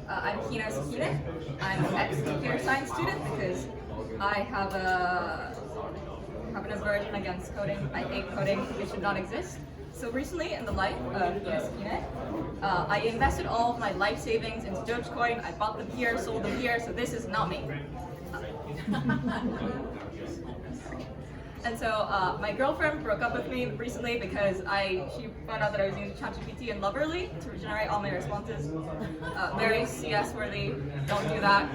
I'm Hina Sakine. I'm an ex-computer science student because I have an aversion against coding. I hate coding. It should not exist. So recently, in the life of Hina Sakine, I invested all of my life savings into Dogecoin. I bought them here, sold them here. So this is not me. And so my girlfriend broke up with me recently because she found out that I was using ChatGPT and Loverly to generate all my responses. Very CS worthy, don't do that.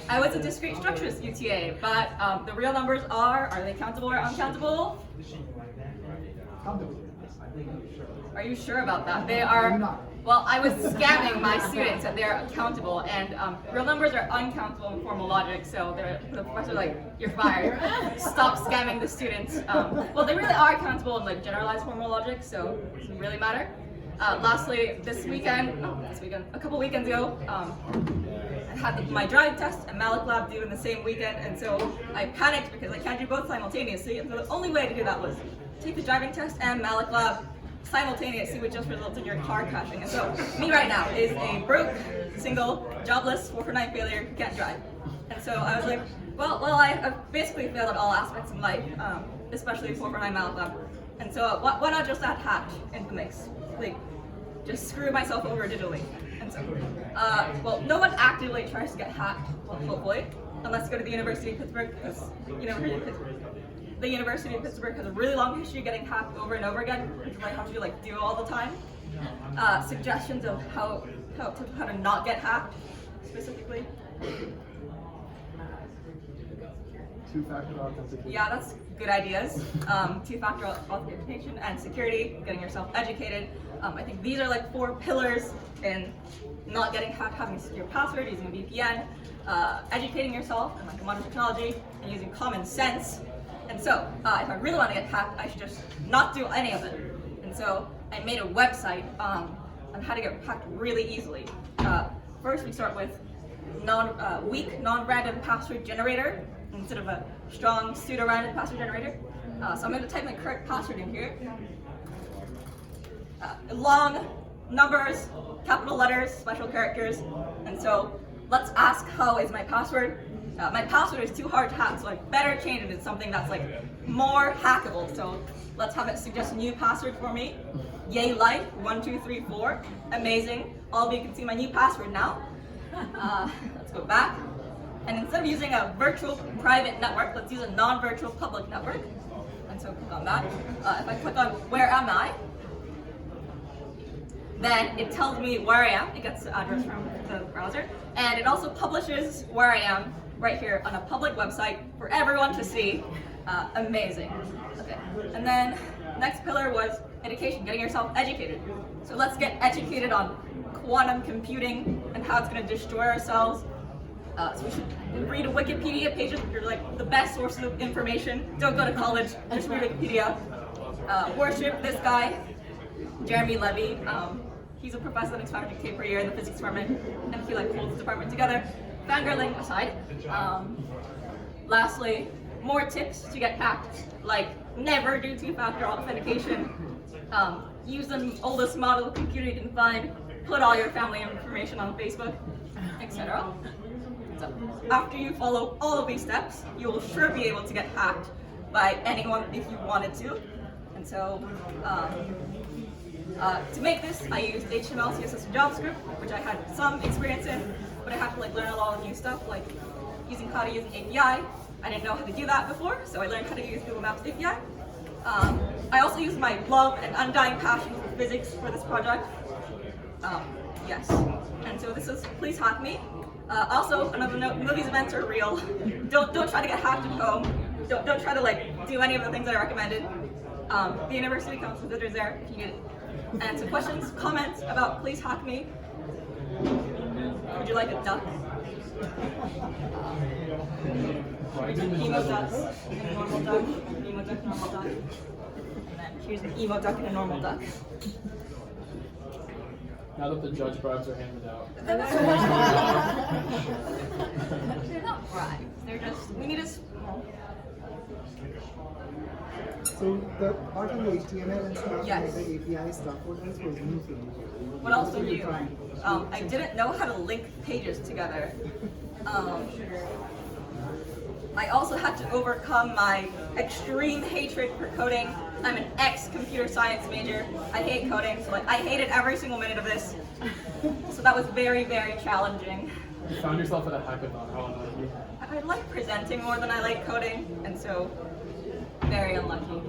I was a discrete structures UTA, but the real numbers are they countable or uncountable? Are you sure about that? They are. Well, I was scamming my students that they're accountable, and real numbers are uncountable in formal logic, so the professor's like, you're fired. Stop scamming the students. Well, they really are accountable in like generalized formal logic, so it doesn't really matter. Lastly, a couple weekends ago, I had my driving test and MALIC due in the same weekend, and so I panicked because I can't do both simultaneously, and so the only way to do that was take the driving test and MALIC simultaneously, which just results in your car crashing. And so me right now is a broke, single, jobless, 449 failure who can't drive. And so I was like, well, I've basically failed at all aspects in life, especially 449 MALIC. And so why not just add hack into the mix? Like, just screw myself over digitally. And so, well, no one actively tries to get hacked, well, hopefully, unless you go to the University of Pittsburgh, because the University of Pittsburgh has a really long history of getting hacked over and over again, which I have to do all the time. Suggestions of how to not get hacked, specifically. Two-factor authentication. Yeah, that's good ideas. Two-factor authentication and security, getting yourself educated. I think these are like 4 pillars in not getting hacked: having a secure password, using a VPN, educating yourself in like modern technology, and using common sense. And so, if I really want to get hacked, I should just not do any of it. And so, I made a website on how to get hacked really easily. First, we start with weak, non-random password generator instead of a strong pseudo-random password generator. So I'm going to type my correct password in here. Long numbers, capital letters, special characters. And so, let's ask how is my password. My password is too hard to hack, so I better change it to something that's like more hackable. So let's have it suggest a new password for me. Yay life 1234. Amazing. All of you can see my new password now. Let's go back. And instead of using a virtual private network, let's use a non-virtual public network. And so click on that. If I click on where am I, then it tells me where I am. It gets the address from the browser. And it also publishes where I am right here on a public website for everyone to see. Amazing. Okay. And then next pillar was education, getting yourself educated. So let's get educated on quantum computing and how it's going to destroy ourselves. So we should read Wikipedia pages, which are like the best sources of information. Don't go to college, just read Wikipedia. Worship this guy, Jeremy Levy. He's a professor that makes 500K per year in the physics department, and he like holds the department together. Fangirling aside. Lastly, more tips to get hacked, like never do two-factor authentication. Use the oldest model of computer you can find. Put all your family information on Facebook, etc. So after you follow all of these steps, you will sure be able to get hacked by anyone if you wanted to. And so, to make this, I used HTML, CSS, and JavaScript, which I had some experience in, but I had to like learn a lot of new stuff, like using how to use an API. I didn't know how to do that before, so I learned how to use Google Maps API. I also used my love and undying passion for physics for this project. Yes, and so this is Please Hack Me. Also, another note: none of these events are real. Don't try to get hacked at home. Don't try to like do any of the things that I recommended. The university comes with visitors there if you need it. And some questions, comments about Please Hack Me. Would you like a duck? Emo ducks and a normal duck. Emo duck, normal duck. And then here's an emo duck and a normal duck. Now that the judge bribes are handed out. They're not bribes. They're just, we need a, So the part of the HTML and stuff, Yes. like the API stuff, what else was new for you? What else were do you you? trying? I didn't know how to link pages together. I also had to overcome my extreme hatred for coding. I'm an ex-computer science major. I hate coding, so like I hated every single minute of this. So that was very, very challenging. You found yourself at a hackathon. How unlucky. I like presenting more than I like coding, and so very unlucky.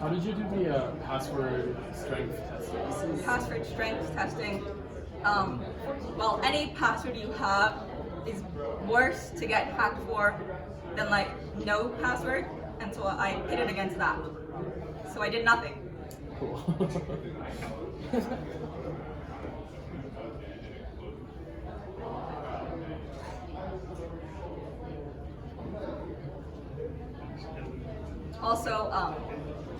How did you do the password strength testing? Password strength testing. Well, any password you have is worse to get hacked for than like no password, and so I pitted against that. So I did nothing. Cool. Also,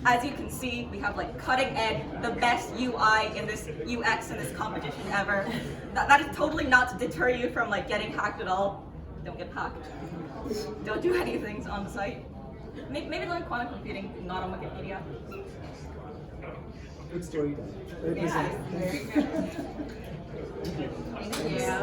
as you can see, we have like cutting edge, the best UI in this UX in this competition ever. That is totally not to deter you from like getting hacked at all. Don't get hacked. Don't do anything on the site. Maybe learn quantum computing, not on Wikipedia. Good storytelling. Yeah, very good. Thank you. Yeah.